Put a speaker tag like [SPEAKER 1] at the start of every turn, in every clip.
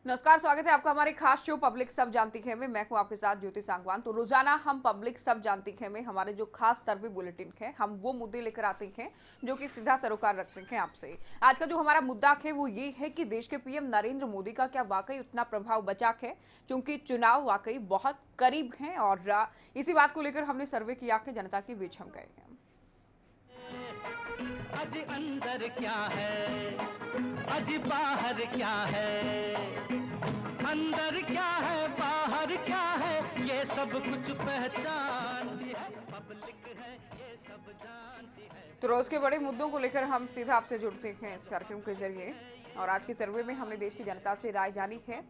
[SPEAKER 1] नमस्कार, स्वागत है आपका हमारे खास शो पब्लिक सब जानती है में। मैं हूं आपके साथ ज्योति सांगवान। तो रोजाना हम पब्लिक सब जानती है में हमारे जो खास सर्वे बुलेटिन है, हम वो मुद्दे लेकर आते हैं जो कि सीधा सरोकार रखते हैं आपसे। आज का जो हमारा मुद्दा है वो ये है कि देश के पीएम नरेंद्र मोदी का क्या वाकई उतना प्रभाव बचा है, क्योंकि चुनाव वाकई बहुत करीब है। और इसी बात को लेकर हमने सर्वे किया है, जनता के बीच हम गए हैं।
[SPEAKER 2] आज अंदर क्या है, आज बाहर क्या है, अंदर क्या है बाहर क्या है, ये सब कुछ पहचानती है पब्लिक है, ये सब जानती है।
[SPEAKER 1] तो रोज के बड़े मुद्दों को लेकर हम सीधा आपसे जुड़ते हैं इस कार्यक्रम के जरिए। और आज के सर्वे में हमने देश की जनता से राय जानी है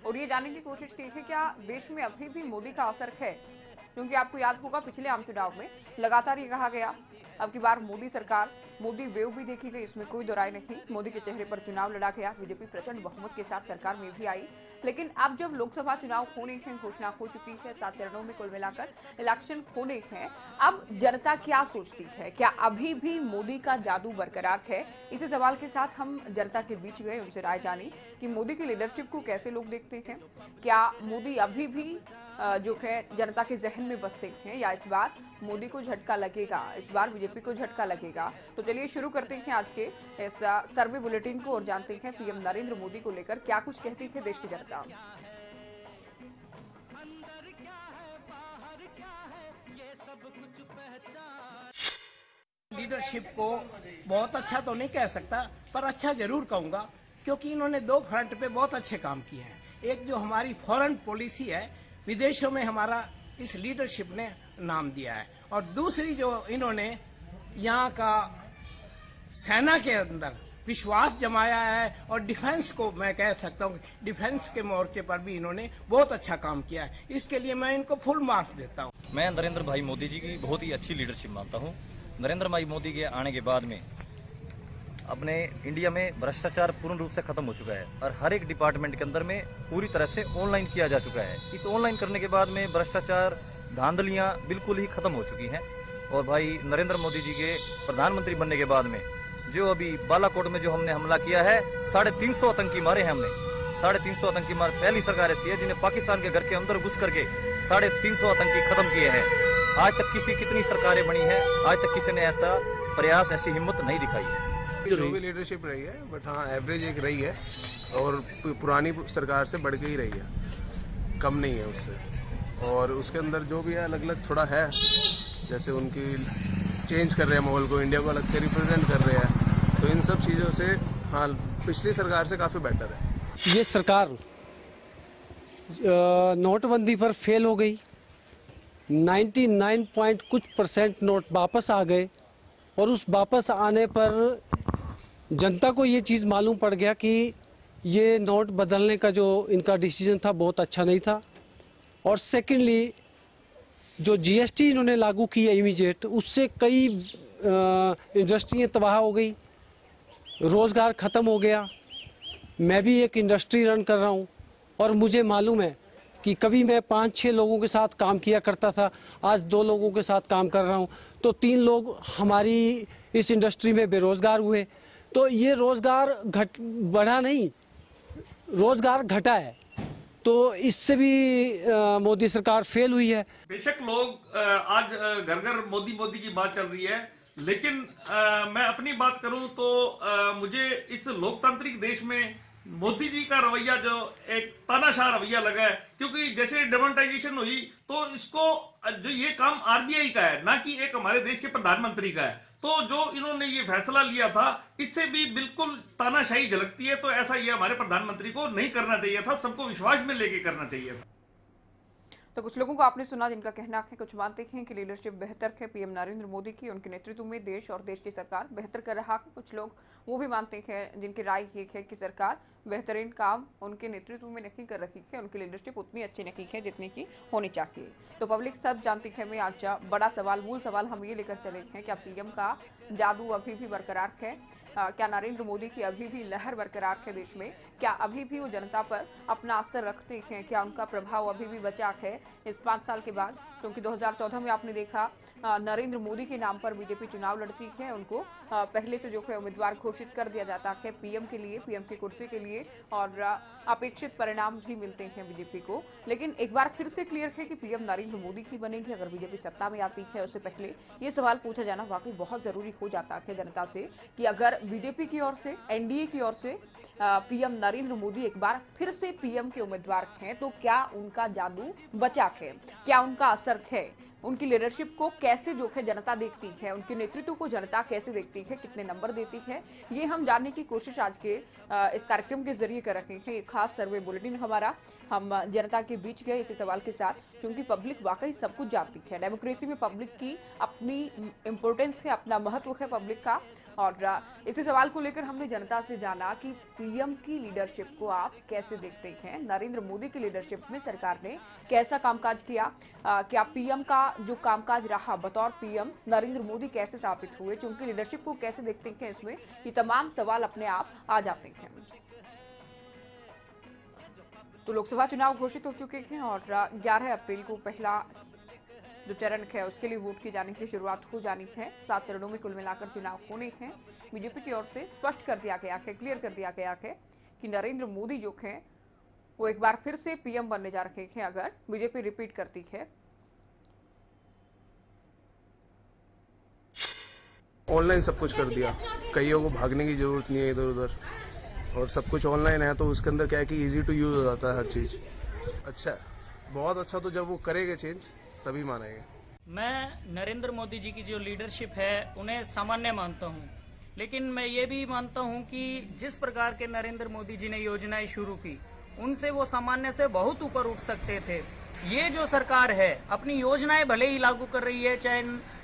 [SPEAKER 1] और ये जानने की कोशिश की है क्या देश में अभी भी मोदी का असर है, क्योंकि आपको याद होगा पिछले आम चुनाव में लगातार ये कहा गया अब की बार मोदी सरकार, मोदी वेव भी देखी गई, इसमें कोई दो राय नहीं। मोदी के चेहरे पर चुनाव लड़ा गया, बीजेपी प्रचंड बहुमत के साथ सरकार में भी आई। लेकिन अब जब लोकसभा चुनाव होने हैं, घोषणा हो चुकी है, 7 चरणों में कुल मिलाकर इलेक्शन होने हैं, अब जनता क्या सोचती है, क्या अभी भी मोदी का जादू बरकरार है? इसी सवाल के साथ हम जनता के बीच गए, उनसे राय जानी कि मोदी की लीडरशिप को कैसे लोग देखते हैं, क्या मोदी अभी भी जो है जनता के जहन में बसते हैं, या इस बार मोदी को झटका लगेगा, इस बार बीजेपी को झटका लगेगा। तो चलिए शुरू करते हैं आज के इस सर्वे बुलेटिन को और जानते हैं पीएम नरेंद्र मोदी को लेकर क्या कुछ कहती है देश की जनता।
[SPEAKER 2] अंदर क्या है बाहर क्या है, ये सब कुछ पहचान।
[SPEAKER 3] लीडरशिप को बहुत अच्छा तो नहीं कह सकता, पर अच्छा जरूर कहूंगा, क्योंकि इन्होंने 2 फ्रंट पे बहुत अच्छे काम किए हैं। एक जो हमारी फॉरेन पॉलिसी है, विदेशों में हमारा इस लीडरशिप ने नाम दिया है, और दूसरी जो इन्होंने यहाँ का सेना के अंदर विश्वास जमाया है, और डिफेंस को मैं कह सकता हूँ डिफेंस के मोर्चे पर भी इन्होंने बहुत अच्छा काम किया है। इसके लिए मैं इनको फुल मार्क्स देता हूँ।
[SPEAKER 4] मैं नरेंद्र भाई मोदी जी की बहुत ही अच्छी लीडरशिप मानता हूँ। नरेंद्र भाई मोदी के आने के बाद में अपने इंडिया में भ्रष्टाचार पूर्ण रूप से खत्म हो चुका है, और हर एक डिपार्टमेंट के अंदर में पूरी तरह से ऑनलाइन किया जा चुका है। इस ऑनलाइन करने के बाद में भ्रष्टाचार, धांधलियां बिल्कुल ही खत्म हो चुकी हैं। और भाई नरेंद्र मोदी जी के प्रधानमंत्री बनने के बाद में जो अभी बालाकोट में जो हमने हमला किया है, 350 आतंकी मारे हैं हमने। 350 आतंकी मार पहली सरकार ऐसी है जिन्हें पाकिस्तान के घर के अंदर घुस करके 350 आतंकी खत्म किए हैं। आज तक कितनी सरकारें बनी है, आज तक किसी ने ऐसा प्रयास, ऐसी हिम्मत नहीं दिखाई है।
[SPEAKER 5] जो भी लीडरशिप रही है, बट हाँ एवरेज एक रही है, और पुरानी सरकार से बढ़ के ही रही है, कम नहीं है उससे। और उसके अंदर जो भी है अलग अलग थोड़ा है, जैसे उनकी चेंज कर रहे हैं माहौल को, इंडिया को अलग से रिप्रेजेंट कर रहे हैं, तो इन सब चीज़ों से हाँ पिछली सरकार से काफ़ी बेटर है।
[SPEAKER 6] ये सरकार नोटबंदी पर फेल हो गई, 99 पॉइंट कुछ % नोट वापस आ गए, और उस वापस आने पर जनता को ये चीज़ मालूम पड़ गया कि ये नोट बदलने का जो इनका डिसीजन था बहुत अच्छा नहीं था। और सेकेंडली जो जीएसटी इन्होंने लागू की है इमीडिएट, उससे कई इंडस्ट्रियाँ तबाह हो गई, रोज़गार ख़त्म हो गया। मैं भी एक इंडस्ट्री रन कर रहा हूँ, और मुझे मालूम है कि कभी मैं 5-6 लोगों के साथ काम किया करता था, आज 2 लोगों के साथ काम कर रहा हूँ, तो 3 लोग हमारी इस इंडस्ट्री में बेरोज़गार हुए। तो ये रोज़गार बढ़ा नहीं, रोज़गार घटा है। तो इससे भी मोदी सरकार फेल हुई है।
[SPEAKER 7] बेशक लोग आज घर घर मोदी मोदी की बात चल रही है, लेकिन मैं अपनी बात करूं तो मुझे इस लोकतांत्रिक देश में मोदी जी का रवैया जो एक तानाशाह रवैया लगा है, क्योंकि जैसे डिमोनेटाइजेशन हुई तो इसको जो ये काम आरबीआई का है, ना कि एक हमारे देश के प्रधानमंत्री का है। तो जो इन्होंने ये फैसला लिया था, इससे भी बिल्कुल तानाशाही झलकती है। तो ऐसा ये हमारे प्रधानमंत्री को नहीं करना चाहिए था, सबको विश्वास में लेके करना चाहिए था।
[SPEAKER 1] तो कुछ लोगों को आपने सुना जिनका कहना है, कुछ मानते हैं कि लीडरशिप बेहतर है पीएम नरेंद्र मोदी की, उनके नेतृत्व में देश और देश की सरकार बेहतर कर रहा है। कुछ लोग वो भी मानते हैं जिनकी राय ये है कि सरकार बेहतरीन काम उनके नेतृत्व में नहीं कर रही है, उनकी लीडरशिप उतनी अच्छी नहीं है जितनी की होनी चाहिए। तो पब्लिक सब जानती है में आज बड़ा सवाल, मूल सवाल हम ये लेकर चले हैं, क्या पीएम का जादू अभी भी बरकरार है, क्या नरेंद्र मोदी की अभी भी लहर बरकरार है देश में, क्या अभी भी वो जनता पर अपना असर रखते हैं, क्या उनका प्रभाव अभी भी बचा है, इस 5 साल के बाद, क्योंकि 2014 में आपने देखा नरेंद्र मोदी के नाम पर बीजेपी चुनाव लड़ती है, उनको पहले से जो है उम्मीदवार घोषित कर दिया जाता है पीएम के लिए, पीएम की कुर्सी के लिए, और अपेक्षित परिणाम भी मिलते हैं बीजेपी को। लेकिन एक बार फिर से क्लियर है कि पीएम नरेंद्र मोदी ही बनेगी अगर बीजेपी सत्ता में आती है। उससे पहले ये सवाल पूछा जाना वाकई बहुत जरूरी हो जाता है जनता से कि अगर बीजेपी की ओर से, एनडीए की ओर से पीएम नरेंद्र मोदी एक बार फिर से पीएम के उम्मीदवार हैं तो क्या उनका जादू बचा है, क्या उनका असर है, उनकी लीडरशिप को कैसे जो है जनता देखती है, उनके नेतृत्व को जनता कैसे देखती है, कितने नंबर देती है, ये हम जानने की कोशिश आज के इस कार्यक्रम के जरिए कर रहे हैं। एक खास सर्वे बुलेटिन हमारा, हम जनता के बीच गए इसी सवाल के साथ, क्योंकि पब्लिक वाकई सब कुछ जानती है। डेमोक्रेसी में पब्लिक की अपनी इम्पोर्टेंस है, अपना महत्व है पब्लिक का, और इसी सवाल को लेकर हमने जनता से जाना कि पीएम की लीडरशिप को आप कैसे देखते हैं, नरेंद्र मोदी की लीडरशिप में सरकार ने कैसा कामकाज किया, क्या पीएम का जो कामकाज रहा बतौर पीएम नरेंद्र मोदी कैसे साबित हुए, उनकी लीडरशिप को कैसे देखते हैं, इसमें ये तमाम सवाल अपने आप आ जाते हैं। तो लोकसभा चुनाव घोषित हो चुके हैं और 11 अप्रैल को पहला जो चरण है उसके लिए वोट की जाने की शुरुआत हो जानी है। 7 चरणों में कुल मिलाकर चुनाव होने हैं। बीजेपी की ओर से स्पष्ट कर दिया गया है, क्लियर कर दिया गया है कि नरेंद्र मोदी जो हैं वो एक बार फिर से पीएम बनने जा रहे हैं अगर बीजेपी रिपीट करती है।
[SPEAKER 5] ऑनलाइन सब कुछ कर दिया, कईयों को भागने की जरूरत नहीं है इधर उधर, और सब कुछ ऑनलाइन है तो उसके अंदर क्या है कि इजी टू यूज हो जाता है हर चीज। अच्छा, बहुत अच्छा। तो जब वो करेंगे चेंज तभी मानेंगे।
[SPEAKER 8] मैं नरेंद्र मोदी जी की जो लीडरशिप है उन्हें सामान्य मानता हूं, लेकिन मैं ये भी मानता हूं कि जिस प्रकार के नरेंद्र मोदी जी ने योजनाएं शुरू की उनसे वो सामान्य से बहुत ऊपर उठ सकते थे। ये जो सरकार है अपनी योजनाएं भले ही लागू कर रही है, चाहे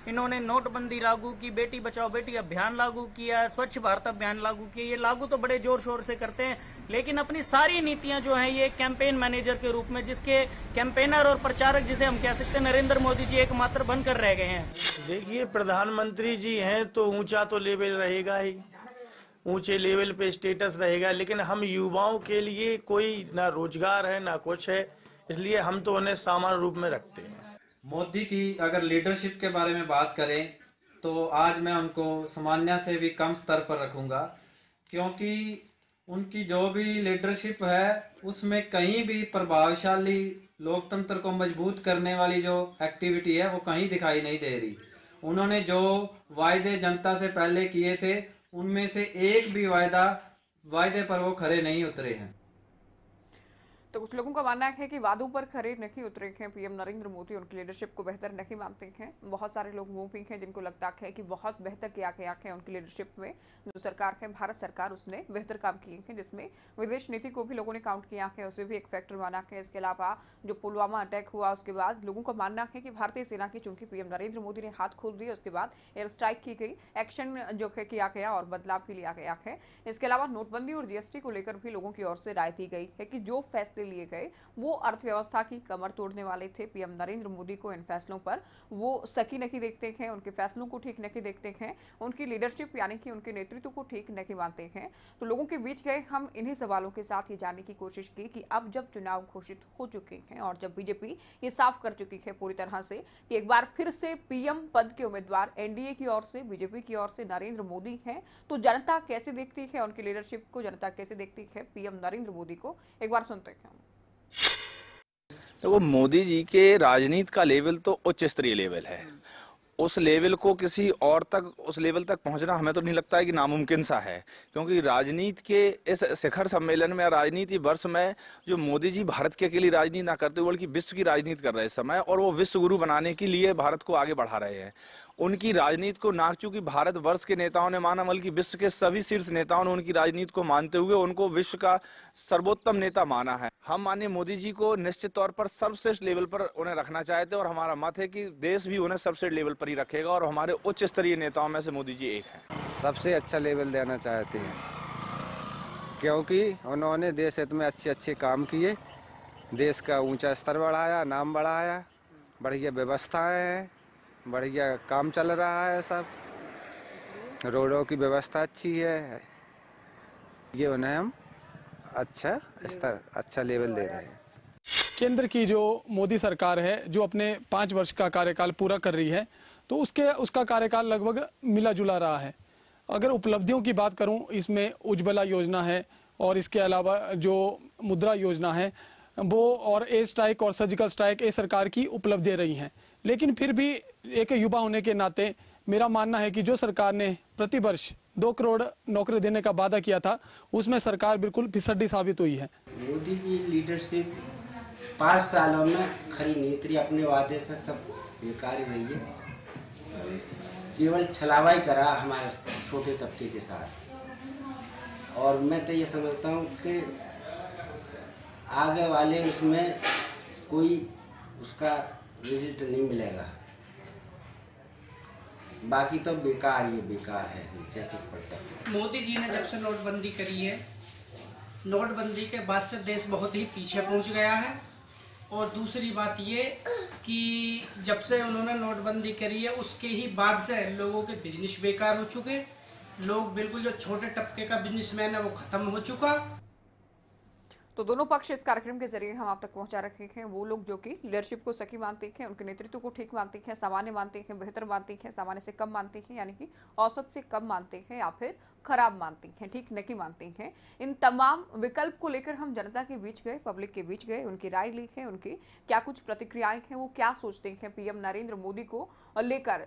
[SPEAKER 8] इन्होंने नोटबंदी लागू की, बेटी बचाओ बेटी अभियान लागू किया, स्वच्छ भारत अभियान लागू किया, ये लागू तो बड़े जोर शोर से करते हैं, लेकिन अपनी सारी नीतियां जो हैं ये कैंपेन मैनेजर के रूप में, जिसके कैंपेनर और प्रचारक जिसे हम कह सकते हैं, नरेंद्र मोदी जी एकमात्र बनकर रह गए हैं।
[SPEAKER 9] देखिए, प्रधानमंत्री जी हैं तो ऊंचा तो लेवल रहेगा ही, ऊंचे लेवल पे स्टेटस रहेगा, लेकिन हम युवाओं के लिए कोई ना रोजगार है ना कुछ है, इसलिए हम तो उन्हें सामान्य रूप में रखते हैं।
[SPEAKER 10] मोदी की अगर लीडरशिप के बारे में बात करें तो आज मैं उनको सामान्य से भी कम स्तर पर रखूंगा, क्योंकि उनकी जो भी लीडरशिप है उसमें कहीं भी प्रभावशाली लोकतंत्र को मजबूत करने वाली जो एक्टिविटी है वो कहीं दिखाई नहीं दे रही। उन्होंने जो वायदे जनता से पहले किए थे उनमें से एक भी वायदे पर वो खरे नहीं उतरे हैं।
[SPEAKER 1] तो कुछ लोगों का मानना है कि वादों पर खरे नहीं उतरे हैं पीएम नरेंद्र मोदी, उनकी लीडरशिप को बेहतर नहीं मानते हैं। बहुत सारे लोग वो भी हैं जिनको लगता है कि बहुत बेहतर किया गया है उनकी लीडरशिप में। जो सरकार है भारत सरकार, उसने बेहतर काम किए हैं, जिसमें विदेश नीति को भी लोगों ने काउंट किया है, उसे भी एक फैक्टर माना है। इसके अलावा जो पुलवामा अटैक हुआ उसके बाद लोगों का मानना है कि भारतीय सेना की चूंकि पीएम नरेंद्र मोदी ने हाथ खोल दिए, उसके बाद एयर स्ट्राइक की गई, एक्शन जो है किया गया और बदलाव भी लिया गया है। इसके अलावा नोटबंदी और जीएसटी को लेकर भी लोगों की ओर से राय दी गई है कि जो फैसले लिए गए वो अर्थव्यवस्था की कमर तोड़ने वाले थे। पीएम नरेंद्र मोदी को इन फैसलों पर वो सही नहीं देखते हैं, उनके फैसलों को ठीक नहीं देखते हैं, उनकी लीडरशिप यानी कि उनके नेतृत्व को ठीक नहीं मानते हैं। तो लोगों के बीच गए हम इन्हीं सवालों के साथ ये जानने की कोशिश की कि अब जब चुनाव घोषित हो चुके हैं और जब बीजेपी ये साफ कर चुकी है पूरी तरह से कि एक बार फिर से पीएम पद के उम्मीदवार एनडीए की ओर से, बीजेपी की ओर से नरेंद्र मोदी हैं, तो जनता कैसे देखती है उनकी लीडरशिप को, जनता कैसे देखती है पीएम नरेंद्र मोदी को, एक बार सुनते हैं।
[SPEAKER 11] तो मोदी जी के राजनीति का लेवल तो उच्च स्तरीय लेवल है, उस लेवल को किसी और तक, उस लेवल तक पहुंचना हमें तो नहीं लगता है कि नामुमकिन सा है, क्योंकि राजनीति के इस शिखर सम्मेलन में, राजनीति वर्ष में जो मोदी जी भारत के अकेली राजनीति ना करते बल्कि विश्व की राजनीति कर रहे हैं इस समय, और वो विश्व गुरु बनाने के लिए भारत को आगे बढ़ा रहे हैं। उनकी राजनीति को ना चूंकि भारत वर्ष के नेताओं ने माना बल्कि विश्व के सभी शीर्ष नेताओं ने उनकी राजनीति को मानते हुए उनको विश्व का सर्वोत्तम नेता माना है। हम माननीय मोदी जी को निश्चित तौर पर सर्वश्रेष्ठ लेवल पर उन्हें रखना चाहते हैं और हमारा मत है कि देश भी उन्हें सर्वश्रेष्ठ लेवल पर ही रखेगा और हमारे उच्च स्तरीय नेताओं में से मोदी जी एक हैं।
[SPEAKER 12] सबसे अच्छा लेवल देना चाहते हैं क्योंकि उन्होंने देश हित में अच्छे काम किए, देश का ऊंचा स्तर बढ़ाया, नाम बढ़ाया, बढ़िया व्यवस्थाएं हैं, बढ़िया काम चल रहा है, सब रोडों की व्यवस्था अच्छी है, ये उन्हें हम अच्छा स्तर, अच्छा लेवल दे रहे हैं।
[SPEAKER 13] केंद्र की जो मोदी सरकार है, जो अपने 5 वर्ष का कार्यकाल पूरा कर रही है, तो उसका कार्यकाल लगभग मिला जुला रहा है। अगर उपलब्धियों की बात करूं, इसमें उज्ज्वला योजना है और इसके अलावा जो मुद्रा योजना है वो, और एयर स्ट्राइक और सर्जिकल स्ट्राइक, ये सरकार की उपलब्धियां रही हैं। लेकिन फिर भी एक युवा होने के नाते मेरा मानना है कि जो सरकार ने प्रति वर्ष 2 करोड़ नौकरी देने का वादा किया था, उसमें सरकार बिल्कुल फिसड्डी साबित हुई है।
[SPEAKER 14] मोदी की लीडरशिप 5 सालों में खरी नहीं उतरी, अपने वादे से सब बेकार ही रही है। केवल छलावा ही करा हमारे छोटे तबके के साथ। और मैं तो ये समझता हूँ कि आगे वाले उसमें कोई उसका रिजल्ट नहीं मिलेगा। बाकी तो बेकार है नीचे से ऊपर तक।
[SPEAKER 15] मोदी जी ने जब से नोटबंदी करी है, नोटबंदी के बाद से देश बहुत ही पीछे पहुंच गया है। और दूसरी बात ये कि जब से उन्होंने नोटबंदी करी है, उसके ही बाद से लोगों के बिजनेस बेकार हो चुके। लोग बिल्कुल जो छोटे तबके का बिजनेसमैन है वो खत्म हो चुका।
[SPEAKER 1] तो दोनों पक्ष इस कार्यक्रम के जरिए हम आप तक पहुंचा रखे हैं। वो लोग जो कि लीडरशिप को सही मानते हैं, उनके नेतृत्व को ठीक मानते हैं, सामान्य मानते हैं, बेहतर मानते हैं, सामान्य से कम मानते हैं, यानी कि औसत से कम मानते हैं, या फिर खराब मानते हैं, ठीक नहीं मानते हैं। इन तमाम विकल्प को लेकर हम जनता के बीच गए, पब्लिक के बीच गए, उनकी राय ली है, उनकी क्या कुछ प्रतिक्रियाएं हैं, वो क्या सोचते हैं पीएम नरेंद्र मोदी को लेकर।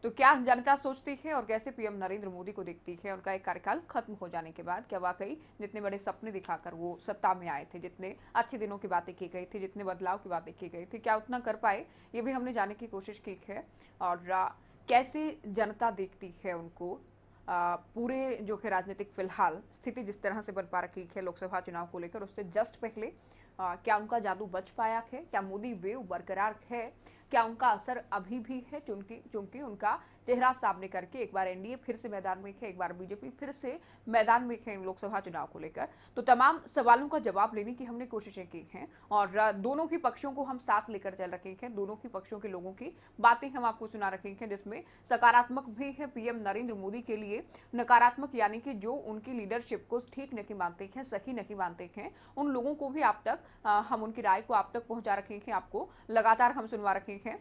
[SPEAKER 1] तो क्या जनता सोचती है और कैसे पीएम नरेंद्र मोदी को देखती है उनका एक कार्यकाल खत्म हो जाने के बाद? क्या वाकई जितने बड़े सपने दिखाकर वो सत्ता में आए थे, जितने अच्छे दिनों की बातें की गई थी, जितने बदलाव की बातें की गई थी, क्या उतना कर पाए? ये भी हमने जानने की कोशिश की है। और कैसे जनता देखती है उनको, पूरे जो है राजनीतिक फिलहाल स्थिति जिस तरह से बन पा रखी है लोकसभा चुनाव को लेकर, उससे जस्ट पहले क्या उनका जादू बच पाया है? क्या मोदी वेव बरकरार है? क्या उनका असर अभी भी है? क्योंकि उनका चेहरा सामने करके एक बार एनडीए फिर से मैदान में है, एक बार बीजेपी फिर से मैदान में है लोकसभा चुनाव को लेकर। तो तमाम सवालों का जवाब लेने की हमने कोशिशें की हैं और दोनों ही पक्षों को हम साथ लेकर चल रखे हैं। दोनों ही पक्षों के लोगों की बातें हम आपको सुना रखे हैं, जिसमें सकारात्मक भी है पीएम नरेंद्र मोदी के लिए, नकारात्मक यानी कि जो उनकी लीडरशिप को ठीक नहीं मानते हैं, सही नहीं मानते हैं, उन लोगों को भी आप तक हम उनकी राय को आप तक पहुंचा रखे हैं, आपको लगातार हम सुनवा रखे हैं।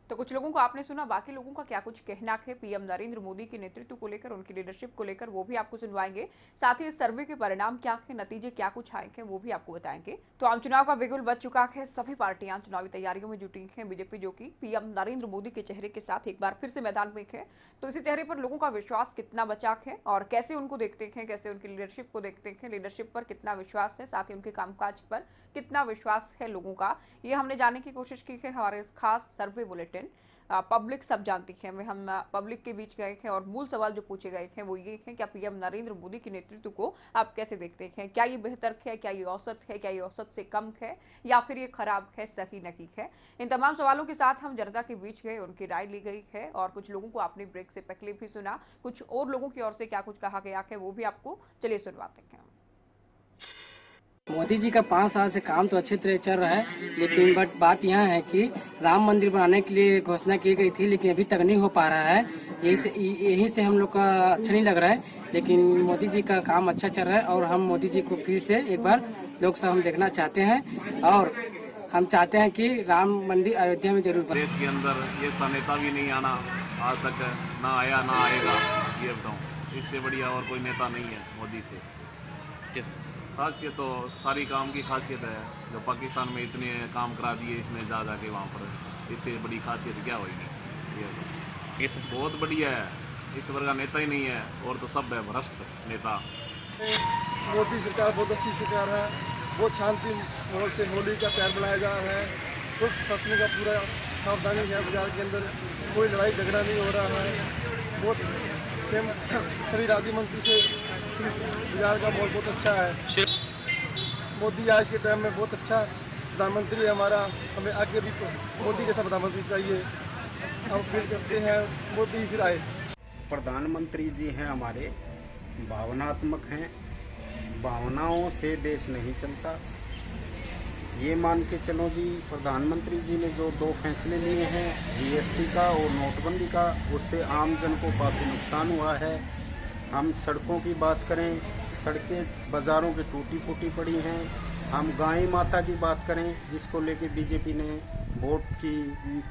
[SPEAKER 1] तो कुछ लोगों को आपने सुना, बाकी लोगों का क्या कुछ कहना है पीएम नरेंद्र मोदी के नेतृत्व को लेकर, उनकी लीडरशिप को लेकर, वो भी आपको सुनवाएंगे। साथ ही इस सर्वे के परिणाम क्या है, नतीजे क्या कुछ आए हैं, वो भी आपको बताएंगे। तो आम चुनाव का बिगुल बज चुका है, सभी पार्टियां चुनावी तैयारियों में जुटी हैं। बीजेपी जो कि पीएम नरेंद्र मोदी के चेहरे के साथ एक बार फिर से मैदान में है, तो इसी चेहरे पर लोगों का विश्वास कितना बचा है और कैसे उनको देखते हैं, कैसे उनकी लीडरशिप को देखते हैं, लीडरशिप पर कितना विश्वास है, साथ ही उनके कामकाज पर कितना विश्वास है लोगों का, ये हमने जानने की कोशिश की है हमारे इस खास सर्वे बुलेटिन पब्लिक सब जानती है में हम पब्लिक के बीच गए हैं। और मूल सवाल जो पूछे गए हैं वो ये है, क्या पीएम नरेंद्र मोदी के नेतृत्व को आप कैसे देखते हैं? क्या ये बेहतर है, क्या ये औसत है, क्या ये औसत से कम है, या फिर ये खराब है, सही नहीं है? इन तमाम सवालों के साथ हम जनता के बीच गए, उनकी राय ली गई है और कुछ लोगों को आपने ब्रेक से पहले भी सुना, कुछ और लोगों की ओर से क्या कुछ कहा गया है वो भी आपको चलिए सुनवाते हैं।
[SPEAKER 15] मोदी जी का 5 साल से काम तो अच्छी तरह चल रहा है, लेकिन बट बात यहाँ है कि राम मंदिर बनाने के लिए घोषणा की गई थी, लेकिन अभी तक नहीं हो पा रहा है। यही से हम लोग का अच्छा नहीं लग रहा है। लेकिन मोदी जी का काम अच्छा चल रहा है और हम मोदी जी को फिर से एक बार लोकसभा हम देखना चाहते हैं और हम चाहते हैं कि राम मंदिर अयोध्या में जरूर बने।
[SPEAKER 16] देश के अंदर ये सा नेता भी नहीं आना, आज तक ना आया ना आएगा, ये बताऊँ। इससे बढ़िया और कोई नेता नहीं है मोदी से। खासियत तो सारी काम की खासियत है, जो पाकिस्तान में इतने काम करा दिए इसने जा के वहाँ पर, इससे बड़ी खासियत क्या होगी? ये बहुत बढ़िया है, इस वर्ग का नेता ही नहीं है और तो सब है भ्रष्ट नेता।
[SPEAKER 17] मोदी सरकार बहुत अच्छी सरकार है, बहुत शांति माहौल से होली का त्योहार मनाया जा रहा है, तो फंसने का पूरा सावधानी है। बाजार के अंदर कोई लड़ाई झगड़ा नहीं हो रहा है, बहुत सेम सभी राज्य मंत्री से बाजार का माहौल बहुत अच्छा है। मोदी आज के टाइम में बहुत अच्छा प्रधानमंत्री है हमारा, हमें आगे भी मोदी जैसा प्रधानमंत्री चाहिए। हम फील करते हैं मोदी फिर आए।
[SPEAKER 18] प्रधानमंत्री जी हैं हमारे, भावनात्मक हैं, भावनाओं से देश नहीं चलता। ये मान के चलो जी, प्रधानमंत्री जी ने जो 2 फैसले लिए हैं, जीएसटी का और नोटबंदी का, उससे आम जन को काफ़ी नुकसान हुआ है। हम सड़कों की बात करें, सड़कें बाज़ारों की टूटी फूटी पड़ी हैं। हम गाय माता की बात करें, जिसको लेके बीजेपी ने वोट की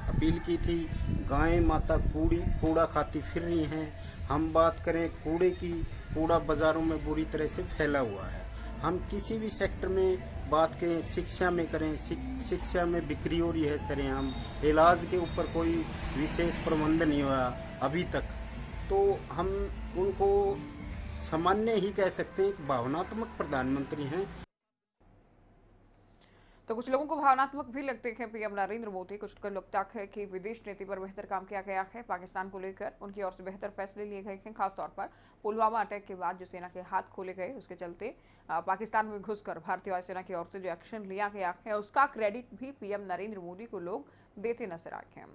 [SPEAKER 18] अपील की थी, गाय माता कूड़ा खाती फिर रही हैं। हम बात करें कूड़े की, कूड़ा बाज़ारों में बुरी तरह से फैला हुआ है। हम किसी भी सेक्टर में बात करें, शिक्षा में करें, शिक्षा में बिक्री हो रही है सरेआम। इलाज के ऊपर कोई विशेष प्रबंध नहीं हुआ अभी तक। तो हम उनको सामान्य ही कह सकते हैं, एक भावनात्मक प्रधानमंत्री हैं।
[SPEAKER 1] तो कुछ लोगों को भावनात्मक भी लगते हैं पीएम नरेंद्र मोदी, कुछ को लगता है कि विदेश नीति पर बेहतर काम किया गया है। पाकिस्तान को लेकर उनकी ओर से बेहतर फैसले लिए गए हैं, खासतौर पर पुलवामा अटैक के बाद जो सेना के हाथ खोले गए, उसके चलते पाकिस्तान में घुसकर भारतीय वायुसेना की ओर से जो एक्शन लिया गया है, उसका क्रेडिट भी पीएम नरेंद्र मोदी को लोग देते नजर आए हैं।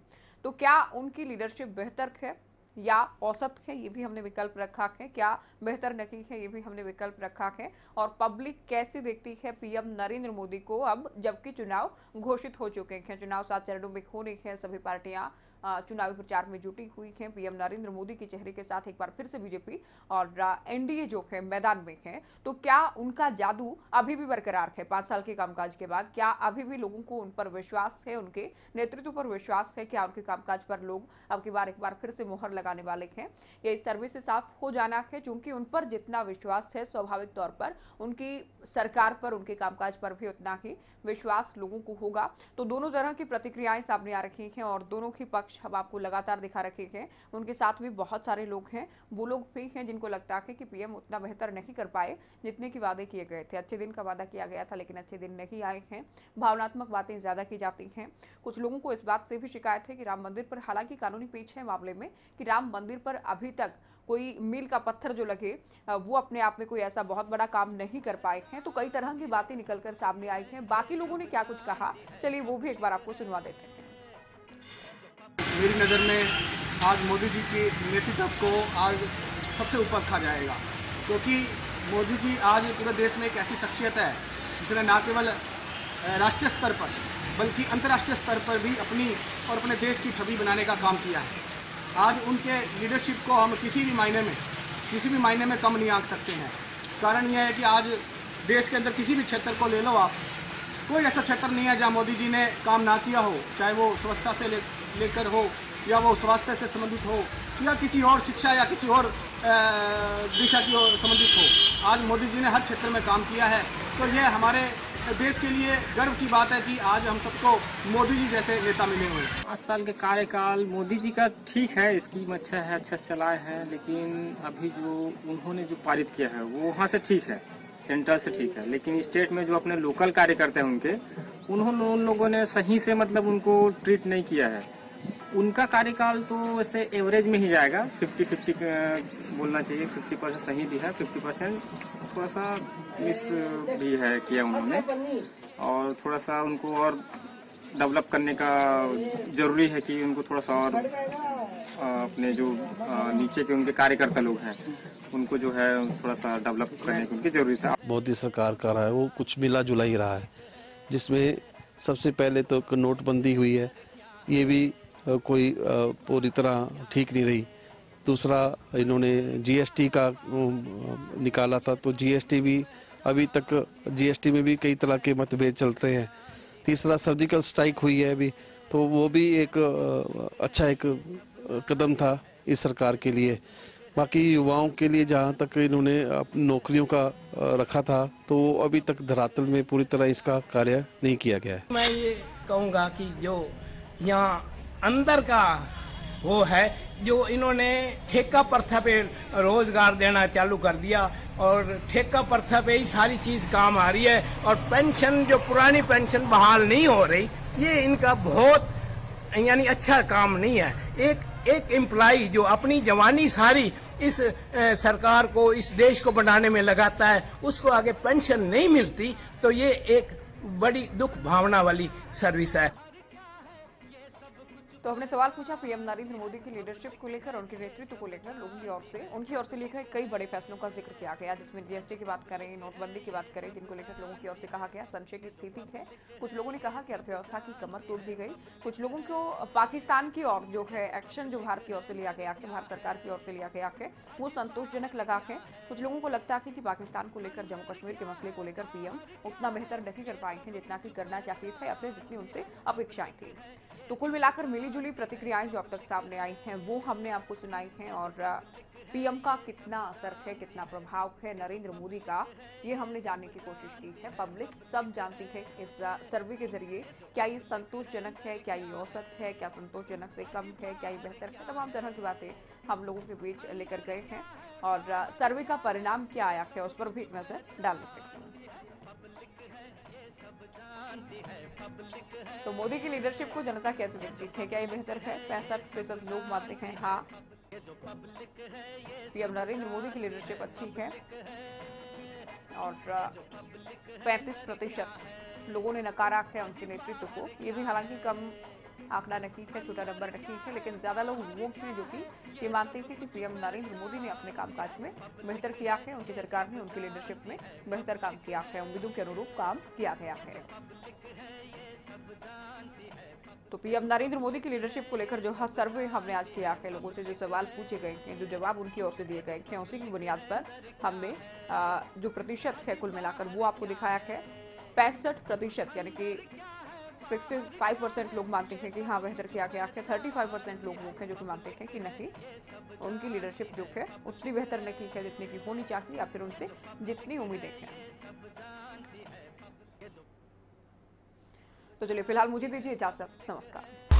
[SPEAKER 1] तो क्या उनकी लीडरशिप बेहतर है या औसत है, ये भी हमने विकल्प रखा है। क्या बेहतर नहीं है, ये भी हमने विकल्प रखा है। और पब्लिक कैसे देखती है पीएम नरेंद्र मोदी को अब, जबकि चुनाव घोषित हो चुके हैं, चुनाव 7 चरणों में होने हैं, सभी पार्टियां चुनावी प्रचार में जुटी हुई हैं। पीएम नरेंद्र मोदी के चेहरे के साथ एक बार फिर से बीजेपी और एनडीए जो है मैदान में है। तो क्या उनका जादू अभी भी बरकरार है 5 साल के कामकाज के बाद? क्या अभी भी लोगों को उन पर विश्वास है, उनके नेतृत्व पर विश्वास है? क्या उनके कामकाज पर लोग अब की बार एक बार फिर से मोहर लगाने वाले हैं? ये इस सर्वे से साफ हो जाना है, क्योंकि उन पर जितना विश्वास है, स्वाभाविक तौर पर उनकी सरकार पर, उनके कामकाज पर भी उतना ही विश्वास लोगों को होगा। तो दोनों तरह की प्रतिक्रियाएं सामने आ रही हैं और दोनों ही पक्ष हम आपको लगातार दिखा रखे हैं। उनके साथ भी बहुत सारे लोग हैं, वो लोग भी हैं जिनको लगता है कि पीएम उतना बेहतर नहीं कर पाए जितने की वादे किए गए थे। अच्छे दिन का वादा किया गया था, लेकिन अच्छे दिन नहीं आए हैं। भावनात्मक बातें ज्यादा की जाती हैं। कुछ लोगों को इस बात से भी शिकायत है कि राम मंदिर पर, हालांकि कानूनी पेच है मामले में कि राम मंदिर पर अभी तक कोई मील का पत्थर जो लगे वो अपने आप में कोई ऐसा बहुत बड़ा काम नहीं कर पाए हैं। तो कई तरह की बातें निकलकर सामने आई हैं। बाकी लोगों ने क्या कुछ कहा, चलिए वो भी एक बार आपको सुनवा देते हैं।
[SPEAKER 19] मेरी नज़र में आज मोदी जी के नेतृत्व को आज सबसे ऊपर रखा जाएगा, क्योंकि मोदी जी आज पूरे देश में एक ऐसी शख्सियत है जिसने न केवल राष्ट्रीय स्तर पर बल्कि अंतर्राष्ट्रीय स्तर पर भी अपनी और अपने देश की छवि बनाने का काम किया है। आज उनके लीडरशिप को हम किसी भी मायने में कम नहीं आंक सकते हैं। कारण यह है कि आज देश के अंदर किसी भी क्षेत्र को ले लो आप, कोई ऐसा क्षेत्र नहीं है जहां मोदी जी ने काम ना किया हो, चाहे वो स्वच्छता से लेकर हो, या वो स्वास्थ्य से संबंधित हो, या किसी और शिक्षा या किसी और दिशा की ओर संबंधित हो। आज मोदी जी ने हर क्षेत्र में काम किया है। तो यह हमारे देश के लिए गर्व की बात है कि आज हम सबको मोदी जी जैसे नेता मिले हुए हैं।
[SPEAKER 15] 5 साल के कार्यकाल मोदी जी का ठीक है, स्कीम अच्छा है, अच्छा चलाए हैं, लेकिन अभी जो उन्होंने जो पारित किया है वो वहाँ से ठीक है, सेंट्रल से ठीक है, लेकिन स्टेट में जो अपने लोकल कार्य करते हैं उन्होंने उन लोगों ने सही से मतलब उनको ट्रीट नहीं किया है। उनका कार्यकाल तो वैसे एवरेज में ही जाएगा, 50-50 बोलना चाहिए। 50% सही भी है, 50% थोड़ा सा मिस भी है किया उन्होंने, और थोड़ा सा उनको और डेवलप करने का जरूरी है कि उनको थोड़ा सा और अपने जो नीचे के उनके कार्यकर्ता लोग हैं उनको जो है थोड़ा सा डेवलप करने की उनकी जरूरी था।
[SPEAKER 6] मोदी सरकार का रहा है वो कुछ मिला जुला ही रहा है, जिसमें सबसे पहले तो नोटबंदी हुई है, ये भी कोई पूरी तरह ठीक नहीं रही। दूसरा इन्होंने जीएसटी का निकाला था, तो जीएसटी भी अभी तक जीएसटी में भी कई तरह के मतभेद चलते हैं। तीसरा सर्जिकल स्ट्राइक हुई है अभी, तो वो भी एक अच्छा एक कदम था इस सरकार के लिए। बाकी युवाओं के लिए जहाँ तक इन्होंने नौकरियों का रखा था, तो अभी तक धरातल में पूरी तरह इसका कार्य नहीं किया गया है।
[SPEAKER 3] मैं ये कहूँगा कि जो यहाँ अंदर का वो है, जो इन्होंने ठेका प्रथा पे रोजगार देना चालू कर दिया, और ठेका प्रथा पे ही सारी चीज काम आ रही है, और पेंशन जो पुरानी पेंशन बहाल नहीं हो रही, ये इनका बहुत यानी अच्छा काम नहीं है। एक एम्प्लॉई जो अपनी जवानी सारी इस सरकार को, इस देश को बनाने में लगाता है, उसको आगे पेंशन नहीं मिलती, तो ये एक बड़ी दुख भावना वाली सर्विस है।
[SPEAKER 1] तो हमने सवाल पूछा पीएम नरेंद्र मोदी की लीडरशिप को लेकर, उनके नेतृत्व को लेकर लोगों की ओर से लेकर कई बड़े फैसलों का जिक्र किया गया, जिसमें जीएसटी की बात करें, नोटबंदी की बात करें, जिनको लेकर लोगों की ओर से कहा गया संशय की स्थिति है। कुछ लोगों ने कहा कि अर्थव्यवस्था की कमर तोड़ दी गई। कुछ लोगों को पाकिस्तान की ओर जो है एक्शन जो भारत की ओर से लिया गया है, भारत सरकार की ओर से लिया गया है, वो संतोषजनक लगा है। कुछ लोगों को लगता है कि पाकिस्तान को लेकर, जम्मू कश्मीर के मसले को लेकर पीएम उतना बेहतर नहीं कर पाए हैं जितना कि करना चाहिए था या फिर जितनी उनसे अपेक्षाएं थी। तो कुल मिलाकर मिलीजुली प्रतिक्रियाएं जो अब तक सामने आई हैं वो हमने आपको सुनाई हैं, और पीएम का कितना असर है, कितना प्रभाव है नरेंद्र मोदी का, ये हमने जानने की कोशिश की है। पब्लिक सब जानती है इस सर्वे के जरिए क्या ये संतोषजनक है, क्या ये औसत है, क्या संतोषजनक से कम है, क्या ये बेहतर है, तमाम तरह की बातें हम लोगों के बीच लेकर गए हैं। और सर्वे का परिणाम क्या आया है उस पर भी एक नजर डाल लेते हैं। तो मोदी की लीडरशिप को जनता कैसे देखती है, क्या ये बेहतर है? 65% लोग मानते हैं हाँ, पीएम नरेंद्र मोदी की लीडरशिप अच्छी है, और 35% लोगों ने नकारा है उनके नेतृत्व को। ये भी हालांकि कम आंकड़ा नहीं है, छोटा नंबर नहीं है, लेकिन ज्यादा लोग वो हैं जो कि ये मानते हैं कि पीएम नरेंद्र मोदी ने अपने कामकाज में बेहतर किया है, उनकी सरकार ने उनकी लीडरशिप में बेहतर काम किया है, उम्मीदों के अनुरूप काम किया गया है। तो पीएम नरेंद्र मोदी की लीडरशिप को लेकर जो सर्वे हमने आज किया है, लोगों से जो सवाल पूछे गए हैं, जो जवाब उनकी ओर से दिए गए हैं, उसी की बुनियाद पर हमने जो प्रतिशत है कुल मिलाकर वो आपको दिखाया है। 65% यानी कि 65% लोग मानते हैं कि हाँ बेहतर किया गया है। 35% लोग वो हैं जो कि मानते हैं कि नहीं, उनकी लीडरशिप जो है उतनी बेहतर नहीं है जितनी की होनी चाहिए या फिर उनसे जितनी उम्मीदें हैं। तो चलिए फिलहाल मुझे दीजिए इजाजत, नमस्कार।